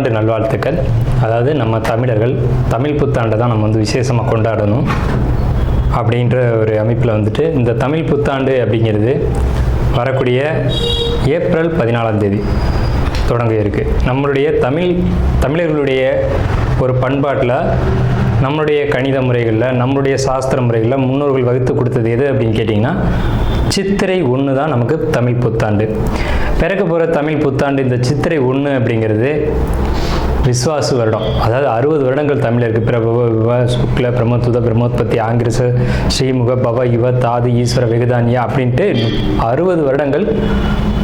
புத்தாண்டு நல்வாழ்த்துக்கள். அதாவது நம்ம தமிழர்கள் தமிழ் புத்தாண்டை தான் நம்ம வந்து விசேஷமாக கொண்டாடணும் அப்படின்ற ஒரு அமைப்பில் வந்துட்டு இந்த தமிழ் புத்தாண்டு அப்படிங்கிறது வரக்கூடிய ஏப்ரல் 14ஆம் தேதி தொடங்க இருக்குது. நம்மளுடைய தமிழர்களுடைய ஒரு பண்பாட்டில், நம்மளுடைய கணித முறைகளில், நம்மளுடைய சாஸ்திர முறைகளில் முன்னோர்கள் வகுத்து கொடுத்தது எது அப்படின்னு கேட்டிங்கன்னா சித்திரை 1 தான் நமக்கு தமிழ் புத்தாண்டு. பிறக்க போகிற தமிழ் புத்தாண்டு இந்த சித்திரை 1 அப்படிங்கிறது விஸ்வாசு வருடம். அதாவது 60 வருடங்கள் தமிழருக்கு பிரபவ விவ சுக்ல பிரமோத்துத பிரமோத்பத்தி ஆங்கிரச ஸ்ரீமுக பவ யுவ தாது ஈஸ்வர வெகுதானியா அப்படின்ட்டு 60 வருடங்கள்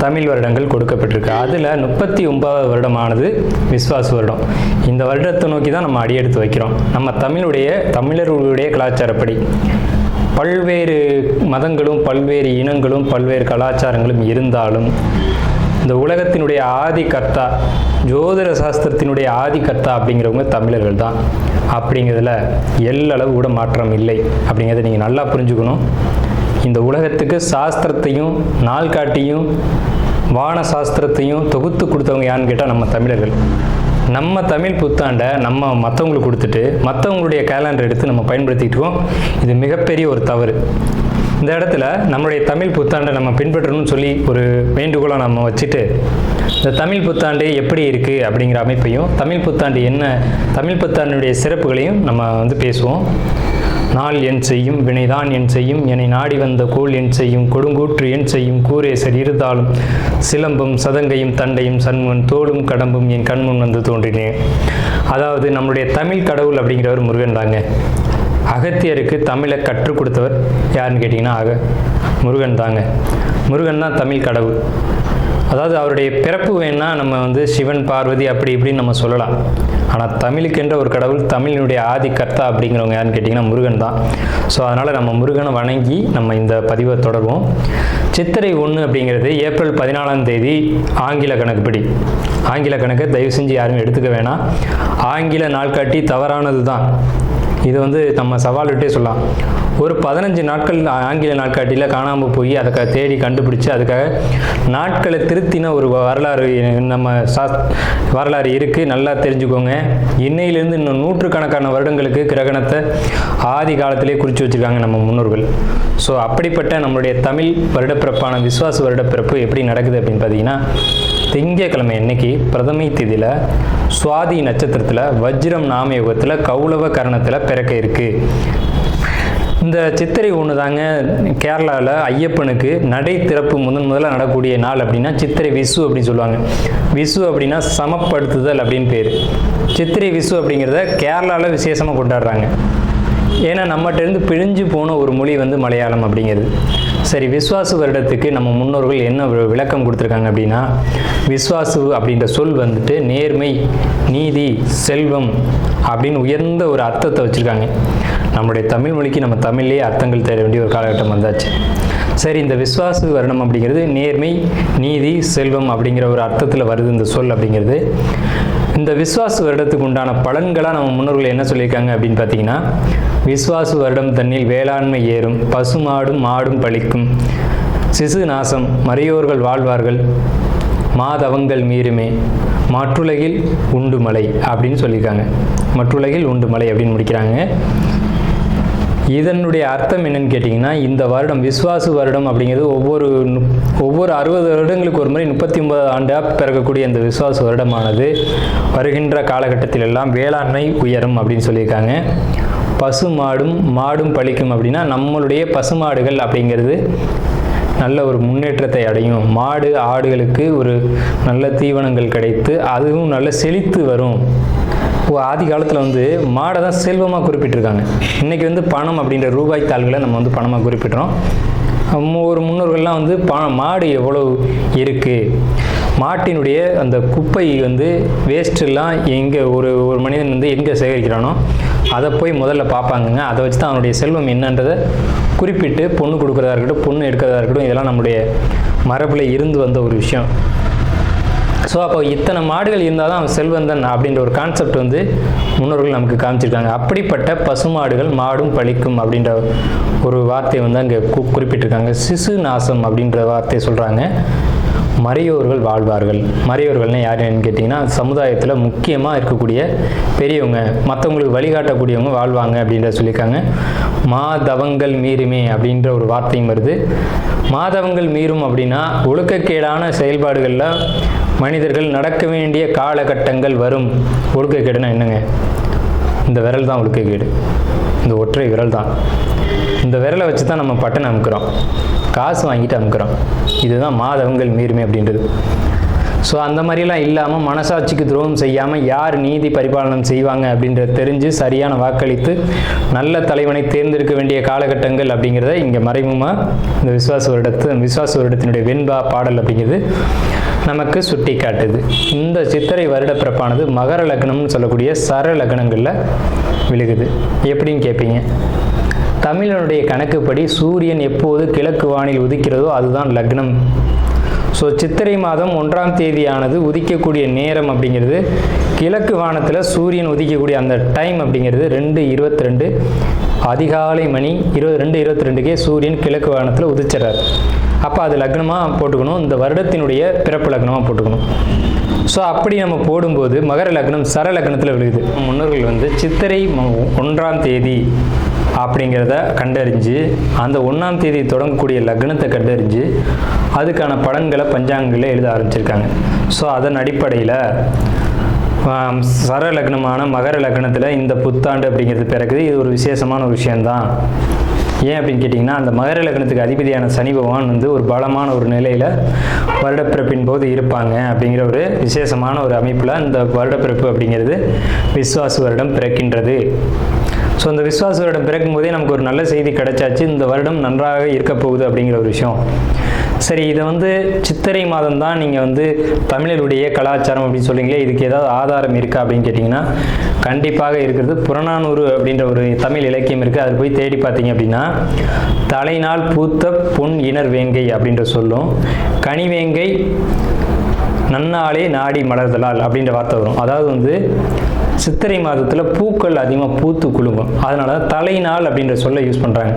தமிழ் வருடங்கள் கொடுக்கப்பட்டிருக்கு. அதில் 39வது வருடமானது விஸ்வாசு வருடம். இந்த வருடத்தை நோக்கி தான் நம்ம அடியெடுத்து வைக்கிறோம். நம்ம தமிழர்களுடைய கலாச்சாரப்படி பல்வேறு மதங்களும் பல்வேறு இனங்களும் பல்வேறு கலாச்சாரங்களும் இருந்தாலும் இந்த உலகத்தினுடைய ஆதி கர்த்தா, ஜோதிட சாஸ்திரத்தினுடைய ஆதி கர்த்தா அப்படிங்கிறவங்க தமிழர்கள் தான். அப்படிங்கிறதுல எல்லளவு கூட மாற்றம் இல்லை. அப்படிங்கிறத நீங்கள் நல்லா புரிஞ்சுக்கணும். இந்த உலகத்துக்கு சாஸ்திரத்தையும் நாள்காட்டியும் வான சாஸ்திரத்தையும் தொகுத்து கொடுத்தவங்க யான்னு கேட்டால் நம்ம தமிழர்கள். நம்ம தமிழ் புத்தாண்டை நம்ம மற்றவங்களுக்கு கொடுத்துட்டு மற்றவங்களுடைய கேலண்டர் எடுத்து நம்ம பயன்படுத்திக்கிட்டு இருக்கோம். இது மிகப்பெரிய ஒரு தவறு. இந்த இடத்துல நம்மளுடைய தமிழ் புத்தாண்டை நம்ம பின்பற்றணும்னு சொல்லி ஒரு வேண்டுகோளை நம்ம வச்சுட்டு இந்த தமிழ் புத்தாண்டு எப்படி இருக்குது அப்படிங்கிற அமைப்பையும், தமிழ் புத்தாண்டு என்ன, தமிழ் புத்தாண்டுடைய சிறப்புகளையும் நம்ம வந்து பேசுவோம். நாள் என் செய்யும் வினைதான் என் செய்யும் என்னை நாடி வந்த கோள் என் செய்யும் கொடுங்கூற்று என் செய்யும் கூரேசர் இருந்தாலும் சிலம்பும் சதங்கையும் தண்டையும் சண்முன் தோளும் கடம்பும் என் கண்முன் வந்து தோன்றினேன். அதாவது நம்மளுடைய தமிழ் கடவுள் அப்படிங்கிறவர் முருகன் தாங்க. அகத்தியருக்கு தமிழை கற்றுக் கொடுத்தவர் யாருன்னு கேட்டிங்கன்னா முருகன் தாங்க. முருகன் தான் தமிழ் கடவுள். அதாவது அவருடைய பிறப்பு வேணா நம்ம வந்து சிவன் பார்வதி அப்படி இப்படின்னு நம்ம சொல்லலாம். ஆனால் தமிழுக்கென்ற ஒரு கடவுள், தமிழினுடைய ஆதி கர்த்தா அப்படிங்கிறவங்க யாருன்னு கேட்டிங்கன்னா முருகன் தான். ஸோ அதனால் நம்ம முருகனை வணங்கி நம்ம இந்த பதிவை தொடர்வோம். சித்திரை 1 அப்படிங்கிறது ஏப்ரல் 14ஆம் தேதி ஆங்கில கணக்குப்படி. ஆங்கில கணக்கை தயவு செஞ்சு யாரும் எடுத்துக்க வேணாம். ஆங்கில நாள்காட்டி தவறானது தான். இது வந்து நம்ம சவால் விட்டே சொல்லலாம். ஒரு 15 நாட்கள் ஆங்கில நாட்காட்டியில் காணாமல் போய் அதை தேடி கண்டுபிடிச்சி அதுக்காக நாட்களை திருத்தின ஒரு வரலாறு நம்ம வரலாறு இருக்குது. நல்லா தெரிஞ்சுக்கோங்க. இன்னையிலேருந்து இன்னும் நூற்றுக்கணக்கான வருடங்களுக்கு கிரகணத்தை ஆதி காலத்திலே குறித்து வச்சுருக்காங்க நம்ம முன்னோர்கள். ஸோ அப்படிப்பட்ட நம்மளுடைய தமிழ் வருடப்பிறப்பான விஸ்வாச வருடப்பிறப்பு எப்படி நடக்குது அப்படின்னு பார்த்தீங்கன்னா, திங்கட்கிழமை அன்னைக்கு பிரதமை திதியில் சுவாதி நட்சத்திரத்தில் வஜ்ரம் நாமயோகத்தில் கௌளவ கரணத்தில் பிறக்க இருக்குது. இந்த சித்திரை 1 தாங்க கேரளாவில் ஐயப்பனுக்கு நடை திறப்பு முதல்ல நடக்கக்கூடிய நாள். அப்படின்னா சித்திரை விசு அப்படின்னு சொல்லுவாங்க. விசு அப்படின்னா சமப்படுத்துதல் அப்படின்னு பேர். சித்திரை விசு அப்படிங்கிறத கேரளாவில் விசேஷமாக கொண்டாடுறாங்க. ஏன்னா நம்மகிட்டேருந்து பிழிஞ்சு போன ஒரு மொழி வந்து மலையாளம் அப்படிங்கிறது. சரி, விஸ்வாசு வருடத்துக்கு நம்ம முன்னோர்கள் என்ன விளக்கம் கொடுத்துருக்காங்க அப்படின்னா, விஸ்வாசு அப்படின்ற சொல் வந்துட்டு நேர்மை, நீதி, செல்வம் அப்படின்னு உயர்ந்த ஒரு அர்த்தத்தை வச்சுருக்காங்க. நம்மளுடைய தமிழ் மொழிக்கு நம்ம தமிழ்லேயே அர்த்தங்கள் தேட வேண்டிய ஒரு காலகட்டம் வந்தாச்சு. சரி, இந்த விஸ்வாசு வருடம் அப்படிங்கிறது நேர்மை, நீதி, செல்வம் அப்படிங்கிற ஒரு அர்த்தத்தில் வருது இந்த சொல் அப்படிங்கிறது. இந்த விஸ்வாசு வருடத்துக்கு உண்டான பலன்களாக நம்ம முன்னோர்கள் என்ன சொல்லியிருக்காங்க அப்படின்னு பார்த்தீங்கன்னா, விஸ்வாசு வருடம் தன்னில் வேளாண்மை ஏறும், பசுமாடும் மாடும் பழிக்கும், சிசு நாசம், மறையோர்கள் வாழ்வார்கள், மாதவங்கள் மீறுமே, மற்றுலகில் உண்டு மலை அப்படின்னு சொல்லியிருக்காங்க. மற்றுலகில் உண்டு மலை அப்படின்னு முடிக்கிறாங்க. இதனுடைய அர்த்தம் என்னன்னு கேட்டிங்கன்னா, இந்த வருடம் விஸ்வாசு வருடம் அப்படிங்கிறது ஒவ்வொரு 60 வருடங்களுக்கு ஒரு முறை 39 ஆண்டாக பிறக்கக்கூடிய இந்த விஸ்வாசு வருடமானது வருகின்ற காலகட்டத்தில் எல்லாம் வேளாண்மை உயரும் அப்படின்னு சொல்லியிருக்காங்க. பசு மாடும் பழிக்கும் அப்படின்னா நம்மளுடைய பசுமாடுகள் அப்படிங்கிறது நல்ல ஒரு முன்னேற்றத்தை அடையும். மாடு ஆடுகளுக்கு ஒரு நல்ல தீவனங்கள் கிடைத்து அதுவும் நல்ல செழித்து வரும். ஆதி காலத்தில் வந்து மாடை தான் செல்வமாக குறிப்பிட்டிருக்காங்க. இன்றைக்கி வந்து பணம் அப்படின்ற ரூபாய் தாள்களை நம்ம வந்து பணமாக குறிப்பிட்றோம். ஒரு முன்னோர்கள்லாம் வந்து மாடு எவ்வளோ இருக்குது, மாட்டினுடைய அந்த குப்பை வந்து வேஸ்ட்டெல்லாம் எங்கே ஒரு மனிதன் வந்து எங்கே சேகரிக்கிறானோ அதை போய் முதல்ல பார்ப்பாங்கங்க. அதை வச்சு தான் அவனுடைய செல்வம் என்னன்றதை குறிப்பிட்டு பொண்ணு கொடுக்குறதா இருக்கட்டும், பொண்ணு எடுக்கிறதா இருக்கட்டும், இதெல்லாம் நம்முடைய மரபில் இருந்து வந்த ஒரு விஷயம். ஸோ அப்போ இத்தனை மாடுகள் இருந்தால் தான் அவன் செல்வந்தன் அப்படின்ற ஒரு கான்செப்ட் வந்து முன்னோர்கள் நமக்கு காமிச்சிருக்காங்க. அப்படிப்பட்ட பசுமாடுகள் மாடும் பழிக்கும் அப்படின்ற ஒரு வார்த்தையை வந்து அங்கே குறிப்பிட்டிருக்காங்க. சிசு நாசம் அப்படின்ற வார்த்தையை சொல்கிறாங்க. மறையோர்கள் வாழ்வார்கள். மறையோர்கள்னால் யாருன்னு கேட்டிங்கன்னா சமுதாயத்தில் முக்கியமாக இருக்கக்கூடிய பெரியவங்க, மற்றவங்களுக்கு வழிகாட்டக்கூடியவங்க வாழ்வாங்க அப்படின்றத சொல்லியிருக்காங்க. மாதவங்கள் மீறுமே அப்படின்ற ஒரு வார்த்தையும் வருது. மாதவங்கள் மீறும் அப்படின்னா ஒழுக்கக்கேடான செயல்பாடுகளில் மனிதர்கள் நடக்க வேண்டிய காலகட்டங்கள் வரும். ஒழுக்கக்கேடுனா என்னங்க? இந்த விரல் தான் ஒழுக்கக்கேடு. இந்த ஒற்றை விரல் தான். இந்த விரலை வச்சு தான் நம்ம பட்டன் அமுக்கிறோம், காசு வாங்கிட்டு அமுக்கிறோம். இதுதான் மாதவங்கள் மீறுமே அப்படின்றது. ஸோ அந்த மாதிரிலாம் இல்லாமல் மனசாட்சிக்கு துரோகம் செய்யாமல் யார் நீதி பரிபாலனம் செய்வாங்க அப்படின்றத தெரிஞ்சு சரியான வாக்களித்து நல்ல தலைவனை தேர்ந்தெடுக்க வேண்டிய காலகட்டங்கள் அப்படிங்கிறத இங்கே மறைமுகமாக இந்த விசுவாச வருடத்தினுடைய வெண்பா பாடல் அப்படிங்கிறது நமக்கு சுட்டி காட்டுது. இந்த சித்திரை வருட பிறப்பானது மகர லக்னம்னு சொல்லக்கூடிய சர லக்னங்களில் விழுகுது. எப்படின்னு கேட்பீங்க? தமிழனுடைய கணக்குப்படி சூரியன் எப்போது கிழக்கு வானில் உதிக்கிறதோ அதுதான் லக்னம். ஸோ சித்திரை மாதம் 1ஆம் தேதியானது உதிக்கக்கூடிய நேரம் அப்படிங்கிறது கிழக்கு வானத்தில் சூரியன் உதிக்கக்கூடிய அந்த டைம் அப்படிங்கிறது 2:22 அதிகாலை மணி 2:22க்கே சூரியன் கிழக்கு வானத்தில் உதிச்சிடறார். அப்போ அது லக்னமாக போட்டுக்கணும், இந்த வருடத்தினுடைய பிறப்பு லக்னமாக போட்டுக்கணும். ஸோ அப்படி நம்ம போடும்போது மகர லக்னம் சர லக்னத்தில் விழுகுது. முன்னோர்கள் சித்திரை 1ஆம் தேதி அப்படிங்கிறத கண்டறிஞ்சு அந்த 1ஆம் தேதி தொடங்கக்கூடிய லக்னத்தை கண்டறிஞ்சு அதுக்கான பலன்களை பஞ்சாங்கங்களில் எழுத ஆரம்பிச்சிருக்காங்க. ஸோ அதன் அடிப்படையில் சர லக்னமான மகர லக்னத்தில் இந்த புத்தாண்டு அப்படிங்கிறது பிறகுது. இது ஒரு விசேஷமான ஒரு விஷயந்தான். ஏன் அப்படின்னு கேட்டிங்கன்னா, அந்த மகர லக்னத்துக்கு அதிபதியான சனி பகவான் ஒரு பலமான ஒரு நிலையில் வருடப்பிறப்பின் போது இருப்பாங்க அப்படிங்கிற ஒரு விசேஷமான ஒரு அமைப்பில் இந்த வருடப்பிறப்பு அப்படிங்கிறது விஸ்வாச வருடம் பிறக்கின்றது. ஸோ இந்த விஸ்வாச வருடம் பிறக்கும் போதே நமக்கு ஒரு நல்ல செய்தி கிடைச்சாச்சு, இந்த வருடம் நன்றாக இருக்க போகுது அப்படிங்கிற ஒரு விஷயம். சரி, இதை சித்திரை மாதம் தான் நீங்கள் தமிழருடைய கலாச்சாரம் அப்படின்னு சொல்லிங்களே, இதுக்கு ஏதாவது ஆதாரம் இருக்கா அப்படின்னு கேட்டிங்கன்னா கண்டிப்பாக இருக்கிறது. புறநானூறு அப்படின்ற ஒரு தமிழ் இலக்கியம் இருக்குது. அதில் போய் தேடி பார்த்தீங்க அப்படின்னா தலைநாள் பூத்த பொன் இனர் வேங்கை அப்படின்ற சொல்லும், கனிவேங்கை நன்னாளே நாடி மலர்தலால் அப்படின்ற வார்த்தை வரும். அதாவது சித்திரை மாதத்தில் பூக்கள் அதிகமாக பூத்து குலுங்கும். அதனால தலைநாள் அப்படின்ற சொல்ல யூஸ் பண்ணுறாங்க.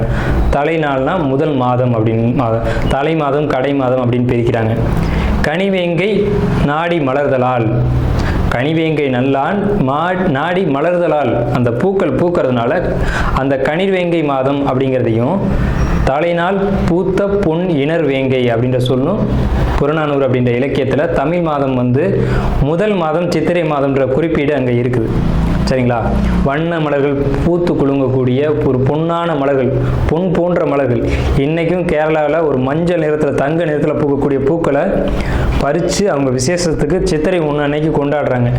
தலைநாள்னா முதல் மாதம் அப்படின்னு, தலை மாதம் கடை மாதம் அப்படின்னு பிரிக்கிறாங்க. கனிவேங்கை நாடி மலர்தலால், கனிவேங்கை நல்லான் நாடி மலர்தலால், அந்த பூக்கள் பூக்கிறதுனால அந்த கனிவேங்கை மாதம் அப்படிங்கிறதையும் தலைநாள் பூத்த பொன் இனர் வேங்கை அப்படின்ற சொல்லும் புறநானூறு அப்படின்ற இலக்கியத்தில் தமிழ் மாதம் முதல் மாதம் சித்திரை மாதம்ன்ற குறிப்பீடு அங்கே இருக்குது. சரிங்களா? வண்ண மலர்கள் பூத்து குலுங்கக்கூடிய ஒரு பொன்னான மலர்கள், பொன் போன்ற மலர்கள். இன்றைக்கும் கேரளாவில் ஒரு மஞ்சள் நிறத்தில் தங்க நிறத்தில் பூக்கக்கூடிய பூக்களை பறித்து அவங்க விசேஷத்துக்கு சித்திரை 1 அன்னைக்கு கொண்டாடுறாங்க.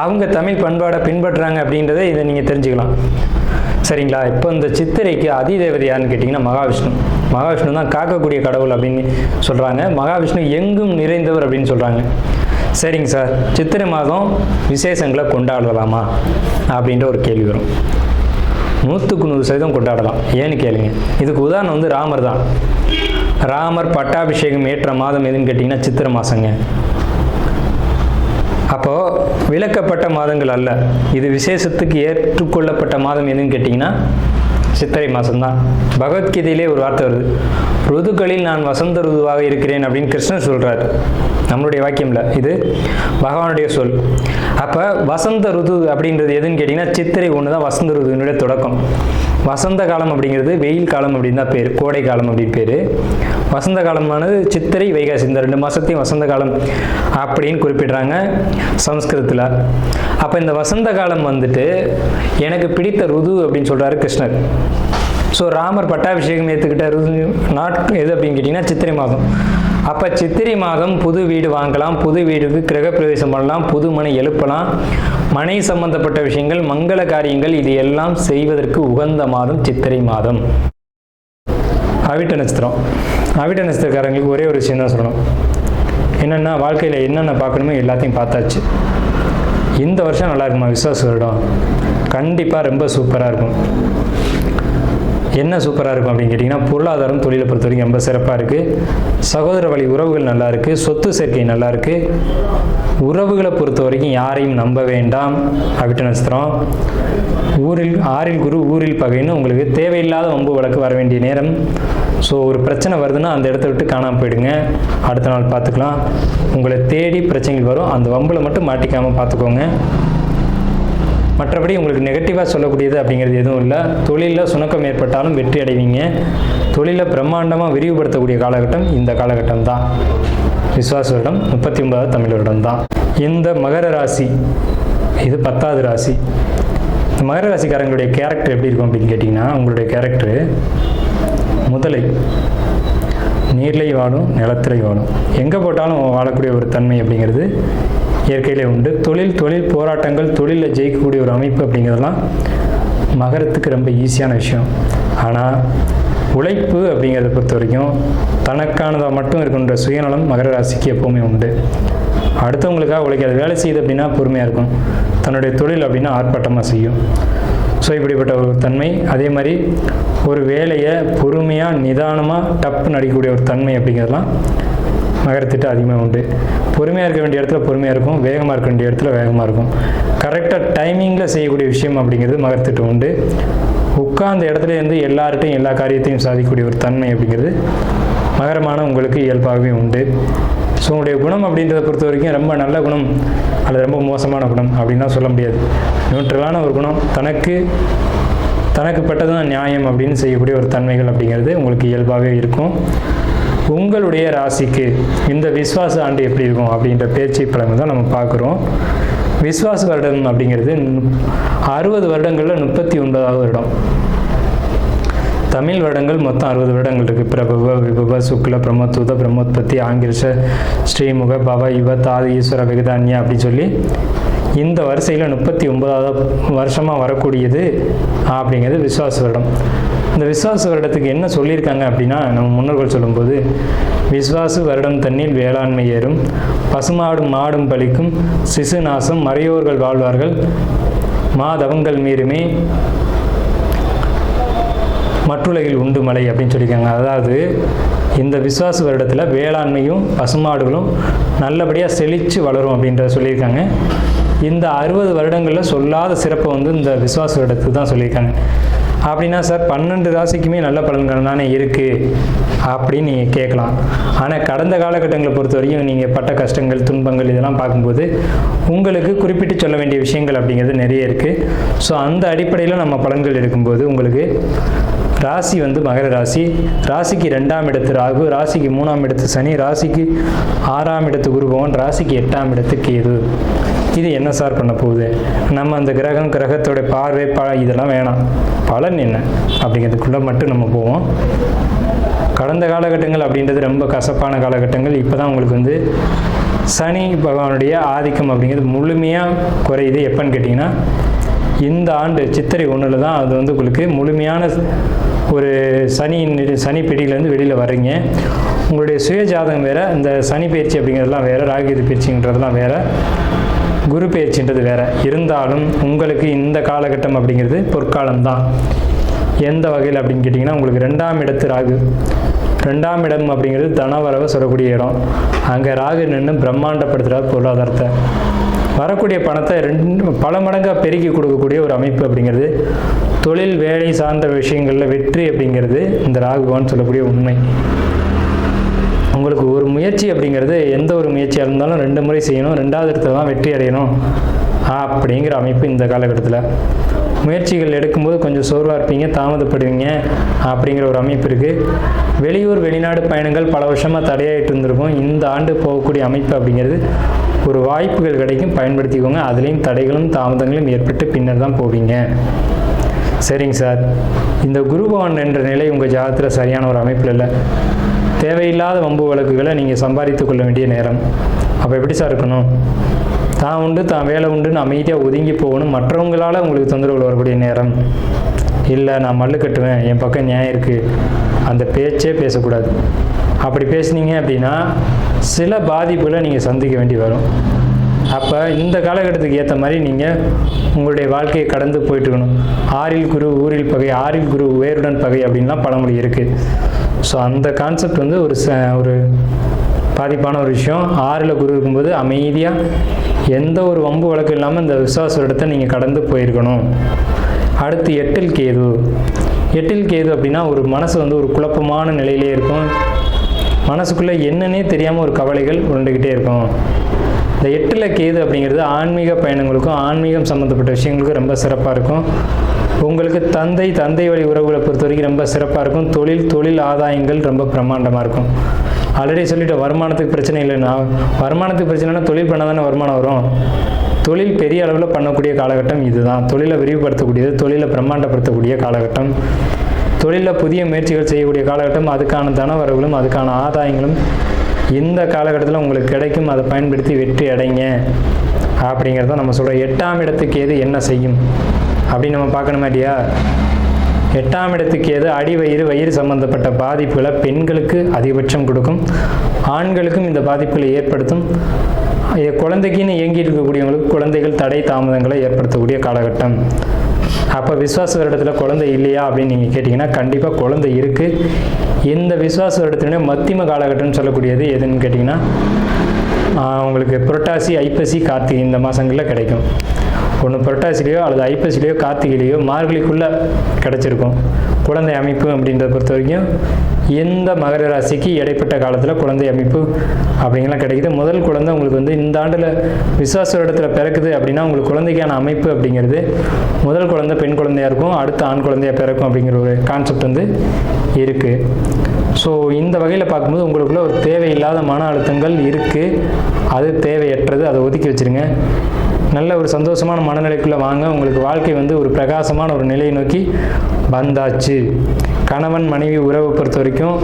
அவங்க தமிழ் பண்பாடை பின்பற்றுறாங்க அப்படின்றத இதை நீங்கள் தெரிஞ்சுக்கலாம். சரிங்களா? இப்போ இந்த சித்திரைக்கு அதிதேவதை யாருன்னு கேட்டிங்கன்னா மகாவிஷ்ணு. மகாவிஷ்ணு தான் காக்கக்கூடிய கடவுள் அப்படின்னு சொல்கிறாங்க. மகாவிஷ்ணு எங்கும் நிறைந்தவர் அப்படின்னு சொல்கிறாங்க. சரிங்க சார், சித்திரை மாதம் விசேஷங்களை கொண்டாடலாமா அப்படின்ற ஒரு கேள்வி வரும். 100% கொண்டாடலாம். ஏன்னு கேளுங்க. இதுக்கு உதாரணம் ராமர் தான். ராமர் பட்டாபிஷேகம் ஏற்ற மாதம் எதுன்னு கேட்டிங்கன்னா சித்திரை மாதங்க. அப்போது விலக்கப்பட்ட மாதங்கள் அல்ல, இது விசேஷத்துக்கு ஏற்றுக்கொள்ளப்பட்ட மாதம் எதுன்னு கேட்டிங்கன்னா சித்திரை மாதம்தான். பகவத்கீதையிலே ஒரு வார்த்தை வருது, ருதுக்களில் நான் வசந்த ருதுவாக இருக்கிறேன் அப்படின்னு கிருஷ்ணர் சொல்கிறார். நம்மளுடைய வாக்கியம் இல்லை, இது பகவானுடைய சொல். அப்போ வசந்த ருது அப்படின்றது எதுன்னு கேட்டிங்கன்னா சித்திரை 1 தான் வசந்த ருதுவினுடைய தொடக்கம். வசந்த காலம் அப்படிங்கிறது வெயில் காலம் அப்படின்னு தான் பேர், கோடை காலம் அப்படின்னு பேர். வசந்த காலமானது சித்திரை வைகாசி, இந்த 2 மாதத்தையும் வசந்த காலம் அப்படின்னு குறிப்பிடுறாங்க சமஸ்கிருதத்தில். அப்போ இந்த வசந்த காலம் எனக்கு பிடித்த ருது அப்படின்னு சொல்கிறாரு கிருஷ்ணர். ஸோ ராமர் பட்டாபிஷேகம் ஏற்றுக்கிட்ட ருது எது அப்படின்னு கேட்டிங்கன்னா சித்திரை மாதம். அப்போ சித்திரை மாதம் புது வீடு வாங்கலாம், புது வீடுக்கு கிரகப்பிரவேசம் பண்ணலாம், புது மனை எழுப்பலாம், மனை சம்பந்தப்பட்ட விஷயங்கள், மங்கள காரியங்கள், இது எல்லாம் செய்வதற்கு உகந்த மாதம் சித்திரை மாதம். அவிட்ட நட்சத்திரம். அவிட்ட நட்சத்திரக்காரங்களுக்கு ஒரே ஒரு விஷயம் தான் சொல்லணும். என்னென்னா, வாழ்க்கையில் என்னென்ன பார்க்கணுமோ எல்லாத்தையும் பார்த்தாச்சு. இந்த வருஷம் நல்லா இருக்குமா? விஸ்வாச வருடம் கண்டிப்பாக ரொம்ப சூப்பராக இருக்கும். என்ன சூப்பராக இருக்கும் அப்படின்னு கேட்டிங்கன்னா, பொருளாதாரம் தொழிலை பொறுத்த வரைக்கும் ரொம்ப சிறப்பாக இருக்குது. சகோதர வழி உறவுகள் நல்லா இருக்குது. சொத்து சேர்க்கை நல்லா இருக்குது. உறவுகளை பொறுத்த வரைக்கும் யாரையும் நம்ப வேண்டாம். அவிட்ட நட்சத்திரம். ஆறில் குரு ஊரில் பகைன்னு உங்களுக்கு தேவையில்லாத வம்பு வழக்கு வர வேண்டிய நேரம் ஸோ ஒரு பிரச்சனை வருதுன்னா அந்த இடத்த விட்டு காணாமல் போயிடுங்க, அடுத்த நாள் பார்த்துக்கலாம். உங்களை தேடி பிரச்சனைகள் வரும், அந்த வம்பில் மட்டும் மாட்டிக்காமல் பார்த்துக்கோங்க. மற்றபடி உங்களுக்கு நெகட்டிவாக சொல்லக்கூடியது அப்படிங்கிறது எதுவும் இல்லை. தொழிலில் சுணக்கம் ஏற்பட்டாலும் வெற்றி அடைவீங்க. தொழிலை பிரம்மாண்டமாக விரிவுபடுத்தக்கூடிய காலகட்டம் இந்த காலகட்டம் தான். விஸ்வாச வருடம் 39வது தமிழ் வருடம் தான். இந்த மகர ராசி இது 10வது ராசி. இந்த மகர ராசிக்காரங்களுடைய கேரக்டர் எப்படி இருக்கும் அப்படின்னு கேட்டிங்கன்னா, உங்களுடைய கேரக்டரு முதலை நீர்லையும் வாழும் நிலத்திலையும் வாழும், எங்கே போட்டாலும் வாழக்கூடிய ஒரு தன்மை அப்படிங்கிறது இயற்கையிலே உண்டு. தொழில் போராட்டங்கள், தொழிலில் ஜெயிக்கக்கூடிய ஒரு அமைப்பு அப்படிங்கிறதெல்லாம் மகரத்துக்கு ரொம்ப ஈஸியான விஷயம். ஆனால் உழைப்பு அப்படிங்கிறத பொறுத்த வரைக்கும் தனக்கானதாக மட்டும் இருக்கின்ற சுயநலம் மகர ராசிக்கு எப்போவுமே உண்டு. அடுத்தவங்களுக்காக உழைக்காது. வேலை செய்யுது அப்படின்னா பொறுமையாக இருக்கும், தன்னுடைய தொழில் அப்படின்னா ஆர்ப்பாட்டமாக செய்யும். ஸோ இப்படிப்பட்ட ஒரு தன்மை. அதே மாதிரி ஒரு வேலையை பொறுமையாக நிதானமாக டப்பு நடிக்கக்கூடிய ஒரு தன்மை அப்படிங்கிறதுலாம் மகரத்திட்ட அதிகமாக உண்டு. பொறுமையாக இருக்க வேண்டிய இடத்துல பொறுமையாக இருக்கும், வேகமாக இருக்க வேண்டிய இடத்துல வேகமாக இருக்கும். கரெக்டாக டைமிங்கில் செய்யக்கூடிய விஷயம் அப்படிங்கிறது மகரத்திட்ட உண்டு. உட்கார்ந்த இடத்துல இருந்து எல்லார்ட்டையும் எல்லா காரியத்தையும் சாதிக்கக்கூடிய ஒரு தன்மை அப்படிங்கிறது மகரமான உங்களுக்கு இயல்பாகவே உண்டு. ஸோ உங்களுடைய குணம் அப்படின்றத பொறுத்த வரைக்கும் ரொம்ப நல்ல குணம் அல்லது ரொம்ப மோசமான குணம் அப்படின்லாம் சொல்ல முடியாது. நியூட்ரலான ஒரு குணம், தனக்கு பட்டதான் நியாயம் அப்படின்னு செய்யக்கூடிய ஒரு தன்மைகள் அப்படிங்கிறது உங்களுக்கு இயல்பாகவே இருக்கும். உங்களுடைய ராசிக்கு இந்த விஸ்வாச ஆண்டு எப்படி இருக்கும் அப்படின்ற பேச்சு பலன் தான் நம்ம பார்க்குறோம். விஸ்வாச வருடம் அப்படிங்கிறது 60 வருடங்களில் 39வது வருடம். தமிழ் வருடங்கள் மொத்தம் 60 வருடங்கள் இருக்குது. பிரபவ, விபவ, சுக்ல, பிரம்மோத்வத, பிரம்மோத்பத்தி, ஆங்கிருஷ, ஸ்ரீமுக, பவ, யுவ, தாது, ஈஸ்வர, விகதான்யா அப்படின்னு சொல்லி இந்த வரிசையில் 39வது வருஷமாக வரக்கூடியது அப்படிங்கிறது விஸ்வாச வருடம். இந்த விஸ்வாச வருடத்துக்கு என்ன சொல்லியிருக்காங்க அப்படின்னா, நம்ம முன்னோர்கள் சொல்லும்போது, விஸ்வாசு வருடம் தண்ணில் வேளாண்மை ஏறும், பசுமாடும் மாடும் பலிக்கும், சிசு நாசம் மறையோர்கள் வாழ்வார்கள், மாதவங்கள் மீறுமே மற்றுலகில் உண்டு மலை அப்படின்னு சொல்லியிருக்காங்க. அதாவது இந்த விஸ்வாச வருடத்தில் வேளாண்மையும் பசுமாடுகளும் நல்லபடியாக செழித்து வளரும் அப்படின்றத சொல்லியிருக்காங்க. இந்த 60 வருடங்களில் சொல்லாத சிறப்பை இந்த விஸ்வாச வருடத்துக்கு தான் சொல்லியிருக்காங்க. அப்படின்னா சார் 12 ராசிக்குமே நல்ல பலன்கள் தானே இருக்குது அப்படின்னு நீங்கள் கேட்கலாம். ஆனால் கடந்த காலகட்டங்களை பொறுத்த வரைக்கும் நீங்கள் பட்ட கஷ்டங்கள், துன்பங்கள் இதெல்லாம் பார்க்கும்போது உங்களுக்கு குறிப்பிட்டு சொல்ல வேண்டிய விஷயங்கள் அப்படிங்கிறது நிறைய இருக்குது. ஸோ அந்த அடிப்படையில் நம்ம பலன்கள் எடுக்கும்போது உங்களுக்கு ராசி மகர ராசி, ராசிக்கு 2ஆம் இடத்து ராகு, ராசிக்கு 3ஆம் இடத்து சனி, ராசிக்கு 6ஆம் இடத்து குரு பகவான், ராசிக்கு 8ஆம் இடத்து கேது. இது என்ன சார் பண்ண போகுது? நம்ம அந்த கிரகத்தோட பார்வை இதெல்லாம் வேணாம், பலன் என்ன அப்படிங்கிறதுக்குள்ளே மட்டும் நம்ம போவோம். கடந்த காலகட்டங்கள் அப்படின்றது ரொம்ப கசப்பான காலகட்டங்கள். இப்போ தான் உங்களுக்கு சனி பகவானுடைய ஆதிக்கம் அப்படிங்கிறது முழுமையாக குறையுது. எப்போன்னு கேட்டிங்கன்னா, இந்த ஆண்டு சித்திரை 1 தான் அது உங்களுக்கு முழுமையான ஒரு சனி பிடியிலேருந்து வெளியில் வர்றீங்க. உங்களுடைய சுய ஜாதகம் வேறு, இந்த சனி பயிற்சி அப்படிங்கிறதுலாம் வேறு, ராகு பயிற்சிங்கிறதுலாம் வேறு, குரு பயிற்சின்றது வேறு. இருந்தாலும் உங்களுக்கு இந்த காலகட்டம் அப்படிங்கிறது பொற்காலம்தான். எந்த வகையில் அப்படின்னு கேட்டிங்கன்னா, உங்களுக்கு 2ஆம் இடத்து ராகு, 2ஆம் இடம் அப்படிங்கிறது தனவரவை சொல்லக்கூடிய இடம். அங்கே ராகு நின்று பிரம்மாண்டப்படுத்துகிறார் பொருளாதாரத்தை. வரக்கூடிய பணத்தை பல மடங்காக பெருக்கி கொடுக்கக்கூடிய ஒரு அமைப்பு அப்படிங்கிறது, தொழில் வேலை சார்ந்த விஷயங்களில் வெற்றி அப்படிங்கிறது இந்த ராகுவான்னு சொல்லக்கூடிய உண்மை. உங்களுக்கு ஒரு முயற்சி அப்படிங்கிறது எந்த ஒரு முயற்சியாக இருந்தாலும் 2 முறை செய்யணும், 2வது இடத்துல தான் வெற்றி அடையணும் அப்படிங்கிற அமைப்பு இந்த காலகட்டத்தில். முயற்சிகள் எடுக்கும்போது கொஞ்சம் சோர்வாக இருப்பீங்க, தாமதப்படுவீங்க அப்படிங்கிற ஒரு அமைப்பு இருக்குது. வெளியூர் வெளிநாடு பயணங்கள் பல வருஷமாக தடையாயிட்டு இருந்திருக்கும். இந்த ஆண்டு போகக்கூடிய அமைப்பு அப்படிங்கிறது ஒரு வாய்ப்புகள் கிடைக்கும், பயன்படுத்திக்கோங்க. அதுலேயும் தடைகளும் தாமதங்களும் ஏற்பட்டு பின்னர் தான் போவீங்க. சரிங்க சார், இந்த குரு பகவான் என்ற நிலை உங்கள் ஜாதகத்தில் சரியான ஒரு அமைப்பில் இல்லை. தேவையில்லாத வம்பு வழக்குகளை நீங்கள் சம்பாதித்து கொள்ள வேண்டிய நேரம். அப்போ எப்படி சார் இருக்கணும்? தான் உண்டு, தான் வேலை உண்டுன்னு அமைதியாக ஒதுங்கி போகணும். மற்றவங்களால் உங்களுக்கு தொந்தரவுகள் வரக்கூடிய நேரம் இல்லை. நான் மல்லு கட்டுவேன், என் பக்கம் நியாயம் இருக்குது, அந்த பேச்சே பேசக்கூடாது. அப்படி பேசுனீங்க அப்படின்னா சில பாதிப்புகளை நீங்கள் சந்திக்க வேண்டி வரும். அப்போ இந்த காலகட்டத்துக்கு ஏற்ற மாதிரி நீங்கள் உங்களுடைய வாழ்க்கையை கடந்து போயிட்டுருக்கணும். 6ல் குரு ஊரில் பகை, 6ல் குரு வேருடன் பகை அப்படின்லாம் பழமொழி இருக்குது. ஸோ அந்த கான்செப்ட் ஒரு பாதிப்பான ஒரு விஷயம். 6ல் குரு இருக்கும்போது அமைதியாக எந்த ஒரு வம்பு வழக்கு இல்லாமல் இந்த விசுவாச இடத்தை நீங்கள் கடந்து போயிருக்கணும். அடுத்து எட்டில் கேது. எட்டில் கேது அப்படின்னா ஒரு மனசு வந்து ஒரு குழப்பமான நிலையிலே இருக்கும். மனசுக்குள்ளே என்னன்னே தெரியாமல் ஒரு கவலைகள் உருண்டுக்கிட்டே இருக்கும். இந்த எட்டில் கேது அப்படிங்கிறது ஆன்மீக பயணங்களுக்கும் ஆன்மீகம் சம்மந்தப்பட்ட விஷயங்களுக்கும் ரொம்ப சிறப்பாக இருக்கும். உங்களுக்கு தந்தை வழி உறவுகளை பொறுத்த வரைக்கும் ரொம்ப சிறப்பாக இருக்கும். தொழில் ஆதாயங்கள் ரொம்ப பிரம்மாண்டமாக இருக்கும். ஆல்ரெடி சொல்லிவிட்டு வருமானத்துக்கு பிரச்சனை இல்லைன்னா, வருமானத்துக்கு பிரச்சனைனா தொழில் பண்ணால் தானே வருமானம் வரும். தொழில் பெரிய அளவில் பண்ணக்கூடிய காலகட்டம் இதுதான். தொழிலை விரிவுபடுத்தக்கூடியது, தொழிலை பிரம்மாண்டப்படுத்தக்கூடிய காலகட்டம், தொழிலில் புதிய முயற்சிகள் செய்யக்கூடிய காலகட்டம். அதுக்கான தனவரவுகளும் அதுக்கான ஆதாயங்களும் இந்த காலகட்டத்தில் உங்களுக்கு கிடைக்கும். அதை பயன்படுத்தி வெற்றி அடைங்க அப்படிங்கிறத நம்ம சொல்கிறோம். 8ஆம் இடத்துக்கு எது என்ன செய்யும் அப்படின்னு நம்ம பார்க்கணுமா இல்லையா? 8ஆம் இடத்துக்கு எது வயிறு சம்பந்தப்பட்ட பாதிப்புகளை பெண்களுக்கு அதிகபட்சம் கொடுக்கும். ஆண்களுக்கும் இந்த பாதிப்புகளை ஏற்படுத்தும். குழந்தைக்குன்னு இயங்கிட்டு இருக்கக்கூடியவங்களுக்கு குழந்தைகள் தடை தாமதங்களை ஏற்படுத்தக்கூடிய காலகட்டம். அப்போ விஸ்வாச வருடத்தில் குழந்தை இல்லையா அப்படின்னு நீங்கள் கேட்டிங்கன்னா கண்டிப்பாக குழந்தை இருக்குது. இந்த விஸ்வாச வருடத்தினுடைய மத்தியம காலகட்டம்னு சொல்லக்கூடியது எதுன்னு கேட்டிங்கன்னா உங்களுக்கு புரட்டாசி, ஐப்பசி, கார்த்திகை இந்த மாதங்களில் கிடைக்கும். ஒன்று புரட்டாசிலேயோ அல்லது ஐப்பசிலேயோ கார்த்திகையிலையோ மார்கழிக்குள்ளே கிடச்சிருக்கும் குழந்தை அமைப்பு அப்படின்றத பொறுத்த வரைக்கும். எந்த மகர ராசிக்கு இடைப்பட்ட காலத்தில் குழந்தை அமைப்பு அப்படிங்கலாம் கிடைக்குது. முதல் குழந்தை உங்களுக்கு வந்து இந்த ஆண்டில் விசுவாச இடத்துல பிறக்குது அப்படின்னா உங்களுக்கு குழந்தைக்கான அமைப்பு அப்படிங்கிறது முதல் குழந்தை பெண் குழந்தையாக இருக்கும், அடுத்த ஆண் குழந்தையாக பிறக்கும் அப்படிங்கிற ஒரு கான்செப்ட் வந்து இருக்குது. ஸோ இந்த வகையில் பார்க்கும்போது உங்களுக்குள்ள ஒரு தேவையில்லாத மன அழுத்தங்கள் இருக்குது. அது தேவையற்றது, அதை ஒதுக்கி வச்சுருங்க. நல்ல ஒரு சந்தோஷமான மனநிலைக்குள்ளே வாங்க. உங்களுக்கு வாழ்க்கை வந்து ஒரு பிரகாசமான ஒரு நிலையை நோக்கி வந்தாச்சு. கணவன் மனைவி உறவை பொறுத்த வரைக்கும்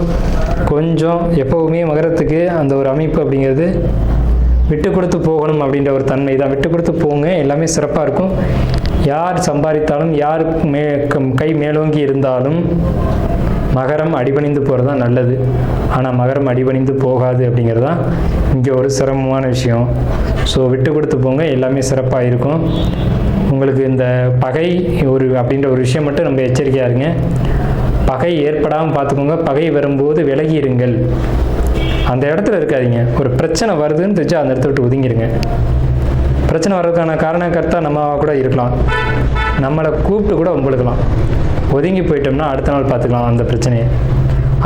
கொஞ்சம் எப்போவுமே மகரத்துக்கு அந்த ஒரு அமைப்பு அப்படிங்கிறது விட்டு கொடுத்து போகணும் அப்படின்ற ஒரு தன்மை தான். விட்டு கொடுத்து போங்க, எல்லாமே சிறப்பாக இருக்கும். யார் சம்பாதித்தாலும் யார் கை மேலோங்கி இருந்தாலும் மகரம் அடிபணிந்து போகிறது தான் நல்லது. ஆனால் மகரம் அடிபணிந்து போகாது அப்படிங்கிறது தான் இங்கே ஒரு சிரமமான விஷயம். ஸோ விட்டு கொடுத்து போங்க, எல்லாமே சிறப்பாக இருக்கும். உங்களுக்கு இந்த பகை அப்படின்ற ஒரு விஷயம் மட்டும் நம்ம எச்சரிக்கையாக இருங்க. பகை ஏற்படாமல் பார்த்துக்கோங்க. பகை வரும்போது விலகி இருங்கள், அந்த இடத்துல இருக்காதீங்க. ஒரு பிரச்சனை வருதுன்னு தெரிஞ்சு அந்த இடத்த விட்டு ஒதுங்கிடுங்க. பிரச்சனை வர்றதுக்கான காரணக்கர்த்தா நம்ம கூட இருக்கலாம், நம்மளை கூப்பிட்டு கூட உங்களுக்கலாம். ஒதுங்கி போயிட்டோம்னா அடுத்த நாள் பார்த்துக்கலாம் அந்த பிரச்சனையை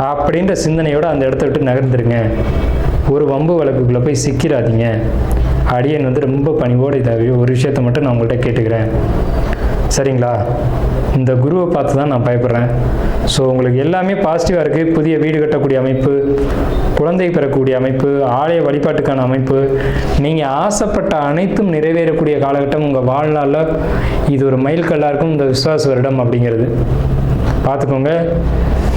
அப்படின்ற சிந்தனையோடு அந்த இடத்த விட்டு நகர்ந்துருங்க. ஒரு வம்பு வழக்குக்குள்ளே போய் சிக்கிறாதீங்க. அடியன் வந்து ரொம்ப பணிவோடு இதை ஒரு விஷயத்தை மட்டும் நான் உங்கள்கிட்ட கேட்டுக்கிறேன், சரிங்களா? இந்த குருவை பார்த்து தான் நான் பயப்படுறேன். ஸோ உங்களுக்கு எல்லாமே பாசிட்டிவாக இருக்குது. புதிய வீடு கட்டக்கூடிய அமைப்பு, குழந்தை பெறக்கூடிய அமைப்பு, ஆலய வழிபாட்டுக்கான அமைப்பு, நீங்கள் ஆசைப்பட்ட அனைத்தும் நிறைவேறக்கூடிய காலகட்டம். உங்கள் வாழ்நாளில் இது ஒரு மைல்கல்லாக இருக்கும் இந்த விசுவாச வருடம் அப்படிங்கிறது. பார்த்துக்கோங்க.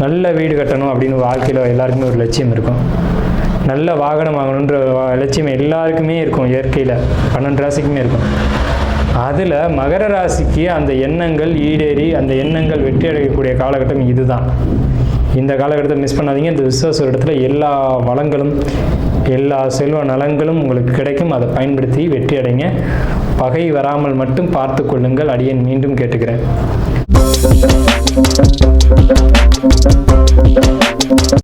நல்ல வீடு கட்டணும் அப்படின்னு வாழ்க்கையில் எல்லாருக்குமே ஒரு லட்சியம் இருக்கும். நல்ல வாகனம் வாங்கணுன்ற லட்சியம் எல்லாருக்குமே இருக்கும். இயற்கையில் 12 ராசிக்குமே இருக்கும். அதில் மகர ராசிக்கு அந்த எண்ணங்கள் ஈடேறி அந்த எண்ணங்கள் வெற்றி அடையக்கூடிய காலகட்டம் இதுதான். இந்த காலகட்டத்தை மிஸ் பண்ணாதீங்க. இந்த விசுவாச இடத்துல எல்லா வளங்களும் எல்லா செல்வ நலங்களும் உங்களுக்கு கிடைக்கும். அதை பயன்படுத்தி வெற்றி அடைங்க. பகை வராமல் மட்டும் பார்த்து கொள்ளுங்கள். அடியேன் மீண்டும் கேட்டுக்கிறேன்.